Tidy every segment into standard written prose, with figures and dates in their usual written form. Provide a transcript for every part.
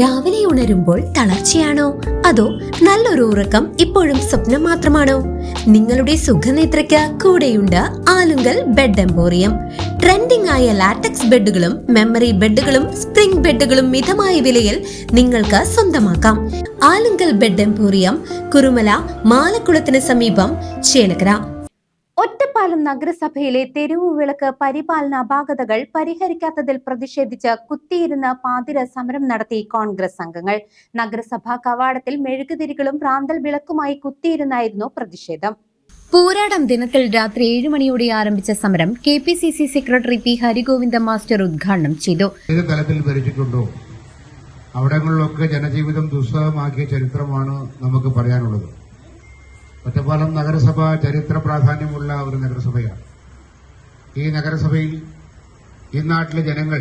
രാവിലെ ഉണരുമ്പോൾ തളർച്ചയാണോ അതോ നല്ലൊരു ഉറക്കം ഇപ്പോഴും സ്വപ്നം മാത്രമാണോ? നിങ്ങളുടെ സുഖനിദ്രയ്ക്ക് കൂടെയുണ്ട് ആലുങ്കൽ ബെഡ് എംപോറിയം. ട്രെൻഡിംഗ് ആയ ലാറ്റക്സ് ബെഡുകളും മെമ്മറി ബെഡുകളും സ്പ്രിംഗ് ബെഡുകളും മിതമായ വിലയിൽ നിങ്ങൾക്ക് സ്വന്തമാക്കാം. ആലുങ്കൽ ബെഡ് എംപോറിയം, കുറുമല, മാലക്കുളത്തിന് സമീപം, ചേലക്കര. ഒറ്റപ്പാലം നഗരസഭയിലെ തെരുവു വിളക്ക് പരിപാലന അപാകതകൾ പരിഹരിക്കാത്തതിൽ പ്രതിഷേധിച്ച് കുത്തിയിരുന്ന് പാതിര സമരം നടത്തി കോൺഗ്രസ് അംഗങ്ങൾ. നഗരസഭാ കവാടത്തിൽ മെഴുകുതിരികളും റാന്തൽ വിളക്കുമായി കുത്തിയിരുന്നായിരുന്നു പ്രതിഷേധം. പൂരാടം ദിനത്തിൽ രാത്രി 7 മണിയോടെ ആരംഭിച്ച സമരം KPCC secretary P. Harigovind master ഉദ്ഘാടനം ചെയ്തു. തലത്തിൽ ഭരിച്ചിട്ടുണ്ടോ അവിടങ്ങളിലൊക്കെ ജനജീവിതം ദുസ്സഹമാക്കിയ ചരിത്രമാണ് നമുക്ക് പറയാനുള്ളത്. ഒറ്റപ്പാലം നഗരസഭ ചരിത്ര പ്രാധാന്യമുള്ള ഒരു നഗരസഭയാണ്. ഈ നഗരസഭയിൽ ഈ നാട്ടിലെ ജനങ്ങൾ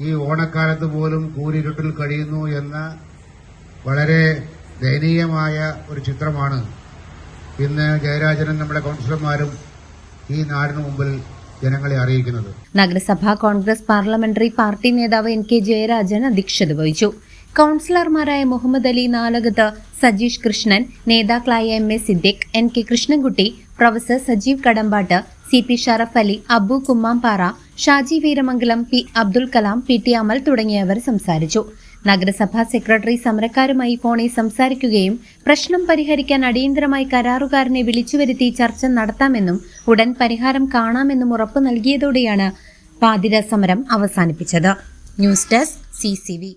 ഈ ഓണക്കാലത്ത് പോലും കൂരിരുട്ടിൽ കഴിയുന്നു എന്ന വളരെ ദയനീയമായ ഒരു ചിത്രമാണ് ഇന്ന് ജയരാജനും നമ്മുടെ കൌൺസിലർമാരും ഈ നാടിന് മുമ്പിൽ ജനങ്ങളെ അറിയിക്കുന്നത്. നഗരസഭാ കോൺഗ്രസ് പാർലമെന്ററി പാർട്ടി നേതാവ് NK ജയരാജൻ അധ്യക്ഷത വഹിച്ചു. കൌൺസിലർമാരായ മുഹമ്മദ് അലി നാലകത്ത്, സജീഷ് കൃഷ്ണൻ, നേതാക്കളായ MA Siddique, NK Krishnankutty, professor Sajeev Kadampatt, CP Sharaf Ali, Abu Kummampara, Shaji Veeramangalam, P. Abdul Kalam, PT Amal തുടങ്ങിയവർ സംസാരിച്ചു. നഗരസഭാ സെക്രട്ടറി സമരക്കാരുമായി ഫോണിൽ സംസാരിക്കുകയും പ്രശ്നം പരിഹരിക്കാൻ അടിയന്തരമായി കരാറുകാരനെ വിളിച്ചുവരുത്തി ചർച്ച നടത്താമെന്നും ഉടൻ പരിഹാരം കാണാമെന്നും ഉറപ്പു നൽകിയതോടെയാണ് പാതിര സമരം അവസാനിപ്പിച്ചത്. News desk CCV.